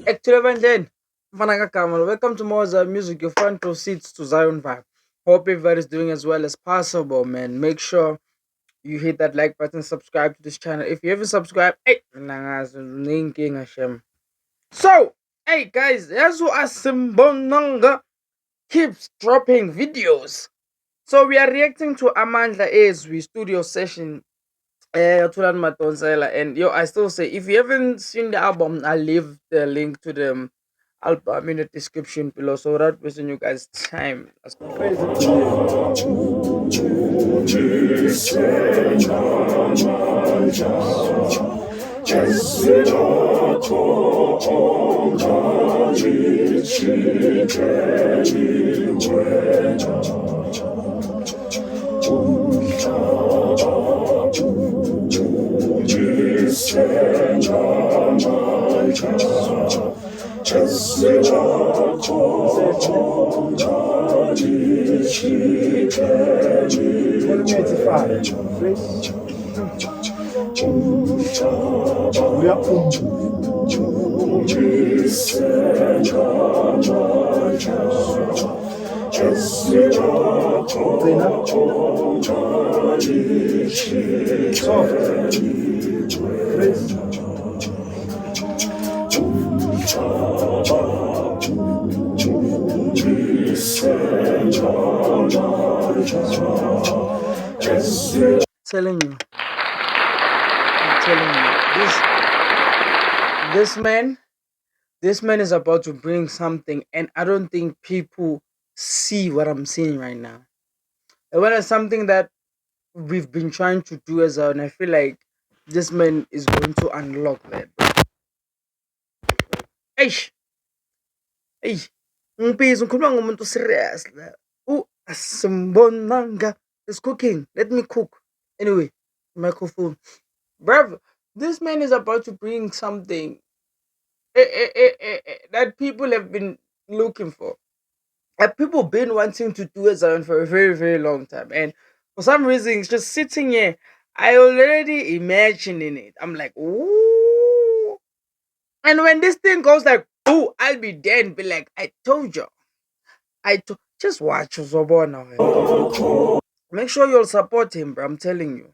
Excellent. Mfanaka Kamal. Welcome to Moza Music, your front row seats to Zion Vibe. Hope everybody's doing as well as possible, man. Make sure you hit that like button, subscribe to this channel. If you haven't subscribed, hey, linking Hashem. So, hey guys, Yazu Asimbonanga keeps dropping videos. So we are reacting to Amandla Ezwi studio session. Tulan Matonsela, and yo, I still say if you haven't seen the album, I'll leave the link to the album in the description below so that wasting you guys time. Let's go. Telling you, I'm telling you, this man is about to bring something, and I don't think people see what I'm seeing right now. And when it's something that we've been trying to do as well, and I feel like this man is going to unlock that. Eish, eish, ngikhuluma ngomuntu serious la. Asimbonanga is cooking. Let me cook. Anyway, microphone. Bruv, this man is about to bring something that people have been looking for. That people been wanting to do as well for a very, very long time. And for some reason, it's just sitting here. I already imagining it. I'm like, ooh. And when this thing goes like, ooh, I'll be dead and be like, I told you. Just watch Zobona. Make sure you'll support him, bro. I'm telling you.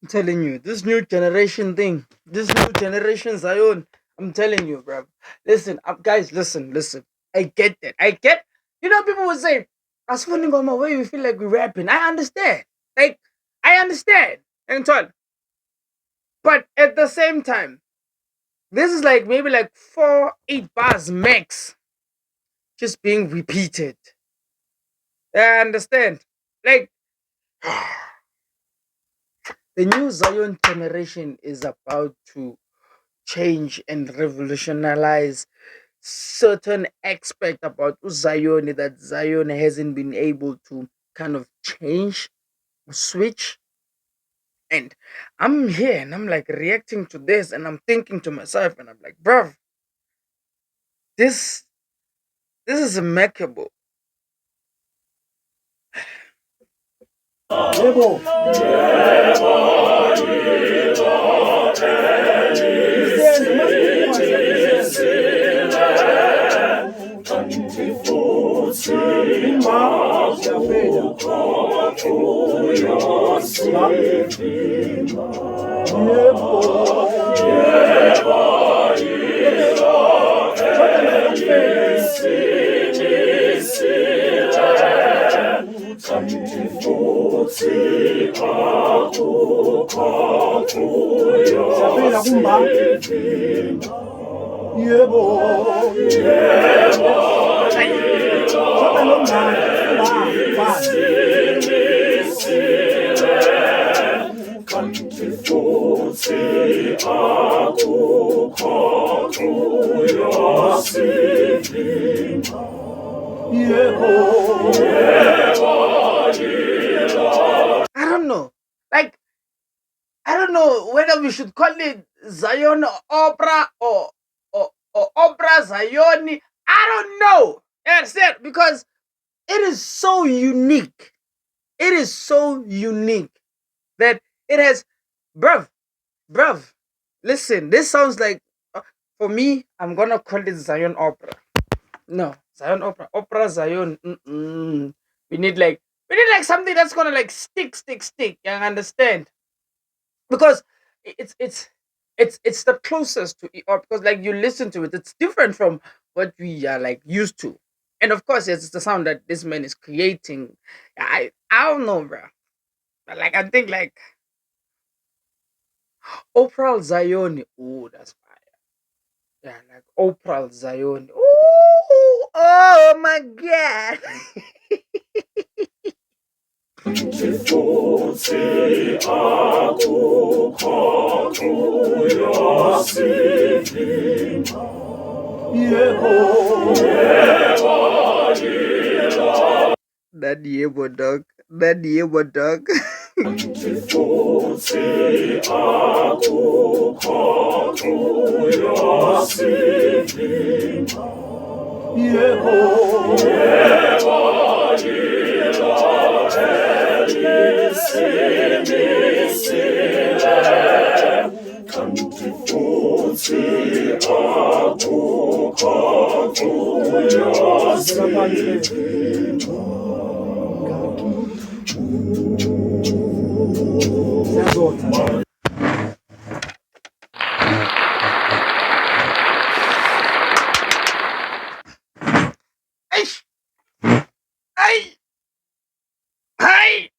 I'm telling you, this new generation thing, this new generation Zion, I'm telling you, bro. Listen, guys, listen. I get that. People would say, as funny about my way we feel like we're rapping. I understand. Like, I understand. And so on. But at the same time, this is like maybe like 4-8 bars max just being repeated. I understand. Like, the new Zion generation is about to change and revolutionize certain aspect about Zion that Zion hasn't been able to kind of change, switch. And I'm here and I'm like reacting to this and I'm thinking to myself and I'm like, bruv, this is immaculate. Siyaphila kumba. Yebo. Shoda nomngane. I don't know. Like, I don't know whether we should call it Zion Opera or Opera Zion. I don't know. You understand? Because it is so unique. It is so unique that it has, bruv, bruv. Listen, this sounds like, for me, I'm gonna call it Zion Opera. No, Zion Opera, Opera Zion. We need like something that's gonna like stick. You understand? Because it's the closest to or because like you listen to it, it's different from what we are like used to, and of course it's the sound that this man is creating. I don't know, bro. But like I think like Opera Zion. Oh, that's fire. Yeah, like Opera Zion. Ooh, oh my god. That Yebo dog. That Yebo dog. Siyazotha. Eish! Ay! Hey!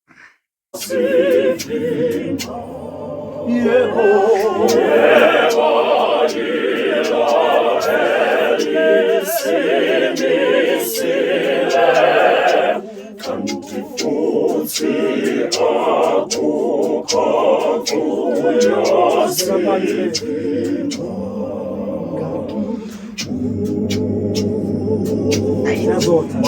Siyazotha.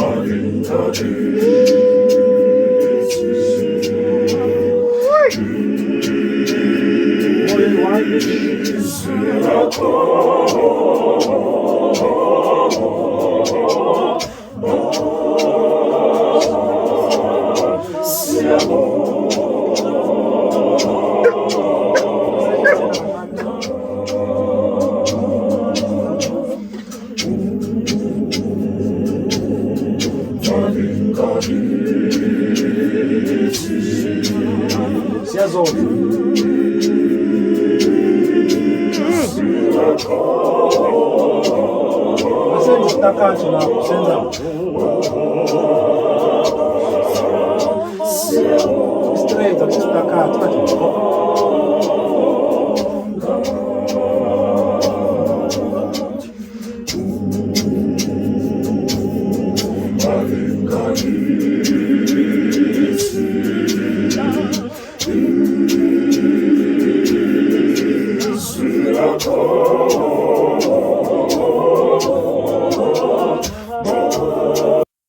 Siyazotha. Asenza isitakathi lapho senza straight isitakathi manje.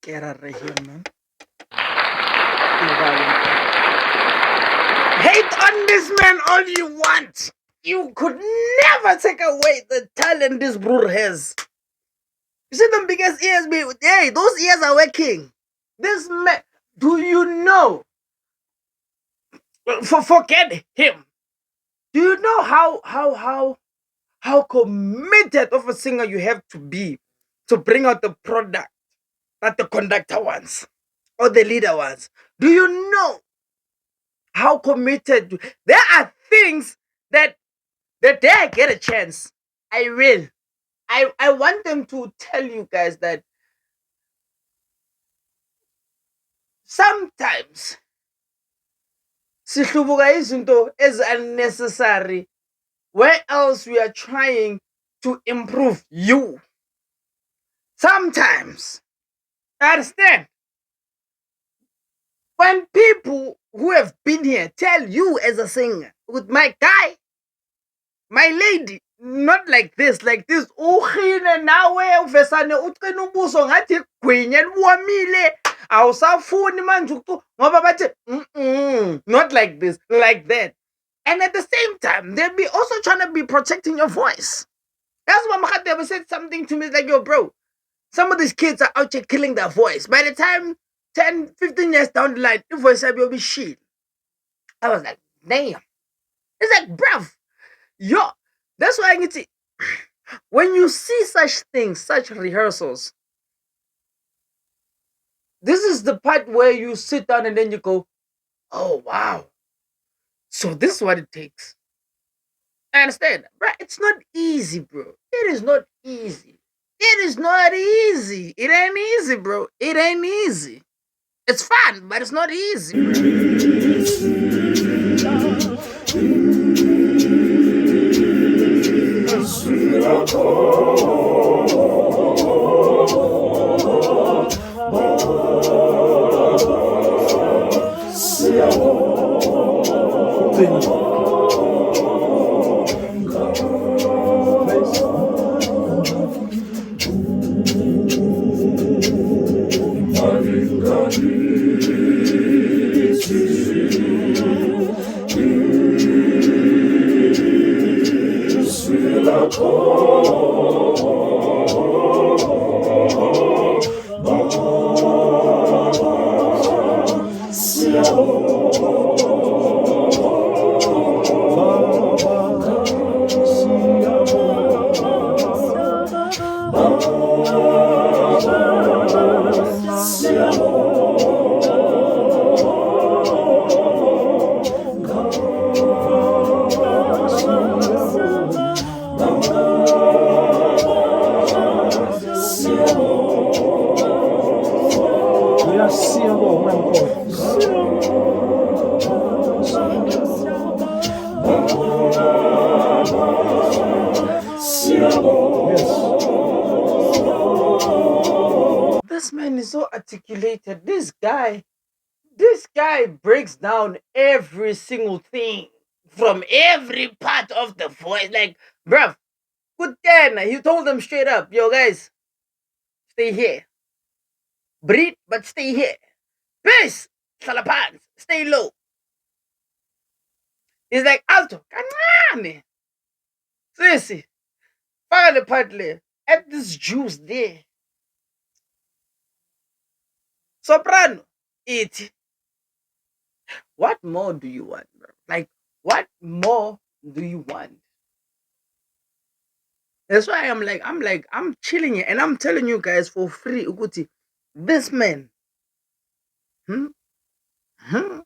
Get out of here, man. Hate on this man all you want. You could never take away the talent this brother has. You see them biggest ears, be hey, those ears are working. This man, do you know? Forget him. Do you know how committed of a singer you have to be to bring out the product that the conductor wants or the leader wants? Do you know how committed there are things that the day I get a chance, I will. I want them to tell you guys that sometimes sihlubuka izinto is unnecessary where else we are trying to improve you. Sometimes, understand, when people who have been here tell you as a singer, with my guy, my lady, not like this, ugcine nawe uvesane ucine ubuso ngathi gwinya liwomile awusafuni manje ngoba bathi not like this, like that. And at the same time, they'll be also trying to be protecting your voice. That's why Mahat ever said something to me like, yo, bro, some of these kids are out here killing their voice. By the time 10, 15 years down the line, the voice will be shit. I was like, damn. It's like, bruv, yo, that's why I need to. When you see such things, such rehearsals, this is the part where you sit down and then you go, oh, wow. So this is what it takes. I understand. Bro, it's not easy, bro. It is not easy. It is not easy. It ain't easy, bro. It ain't easy. It's fun, but it's not easy, bro. Continue. This man is so articulated. This guy breaks down every single thing from every part of the voice. Like, bruv, good then. He told them straight up, yo guys, stay here. Breathe, but stay here. Peace, salapans, stay low. He's like, alto, kancane. Sissy, faka le part le. Add this juice there. Soprano, it. What more do you want, bro? Like, what more do you want? That's why I'm chilling here and I'm telling you guys for free, Ukuti, this man, hmm, hmm,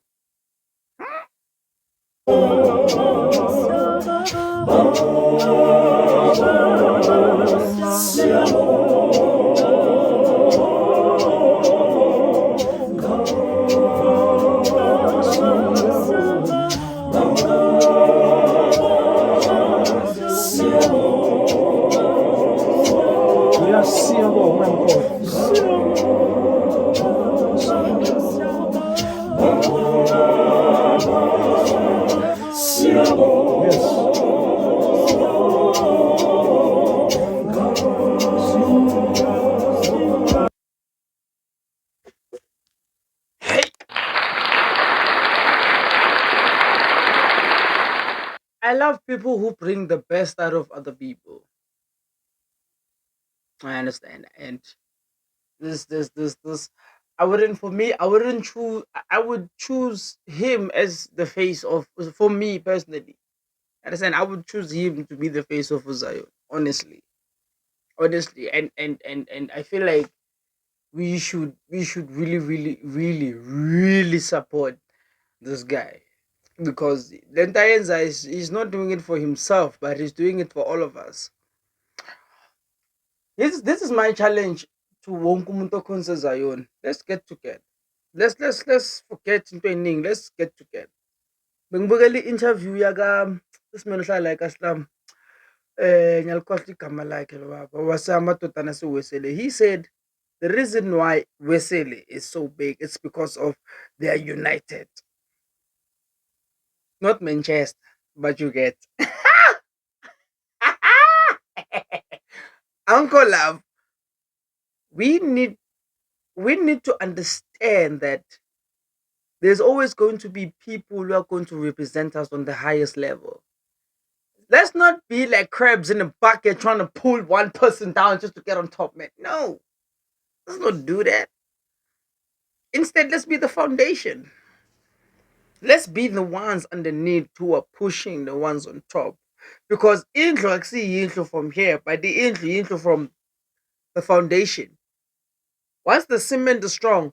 hey. I love people who bring the best out of other people. I understand. And this I wouldn't for me, I wouldn't choose I would choose him as the face of for me personally. Understand? I would choose him to be the face of Zion, honestly. Honestly. And I feel like we should really, really, really, really support this guy, because Lentayenza is not doing it for himself, but he's doing it for all of us. This is my challenge to wonke umuntu okhonza Zion. Let's get together. Let's forget into eningi. Let's get together. Bengibukela i-interview yaka isimeno hlala la kaSlam. Ngiyalikhohlwa igama lakhe lo baba. Wasemadodana seWesele. He said the reason why Wesele is so big is because of they are united. Not Manchester, but you get. Uncle Love, we need we need to understand that there's always going to be people who are going to represent us on the highest level. Let's not be like crabs in a bucket trying to pull one person down just to get on top, man. No, let's not do that. Instead, let's be the foundation. Let's be the ones underneath who are pushing the ones on top. Because intro, I see intro from here, but the intro from the foundation. Once the cement is strong,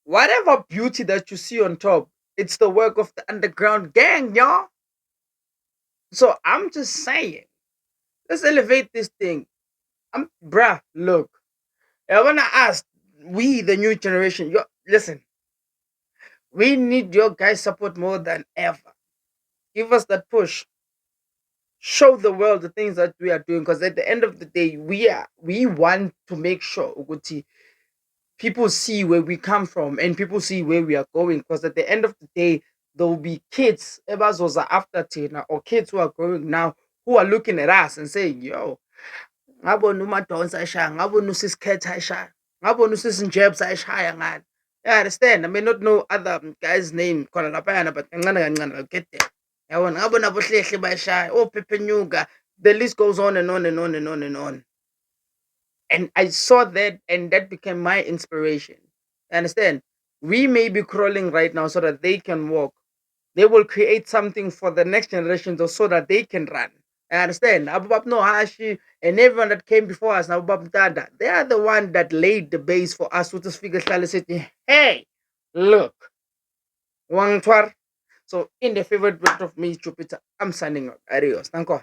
whatever beauty that you see on top, it's the work of the underground gang, y'all. So I'm just saying, let's elevate this thing. Bruh, look, I wanna ask we, the new generation, listen, we need your guys' support more than ever. Give us that push. Show the world the things that we are doing. Because at the end of the day, we want to make sure Uguti, people see where we come from and people see where we are going. Because at the end of the day, there will be kids, Ebazoza after Tina, or kids who are growing now who are looking at us and saying, yo, ngabona uMadonsa eshaya, ngabona uSiskhetha eshaya, ngabona uSisinjebs ayishaya ngani. You understand? I may not know other guys' name khona laphayana, but kancane kancane I'll get there. Yabona ngabona abohlehle bayishaya, oPhepenyuka, the list goes on and on and on and on and on. And I saw that and that became my inspiration. You understand? We may be crawling right now so that they can walk. They will create something for the next generation so that they can run. I understand. Abubab no Hashi and everyone that came before us, Abubab Dada, they are the one that laid the base for us with this figure City. Hey, look, Wang Twar. So in the favorite word of me, Jupiter, I'm signing out. Adios. Thank you.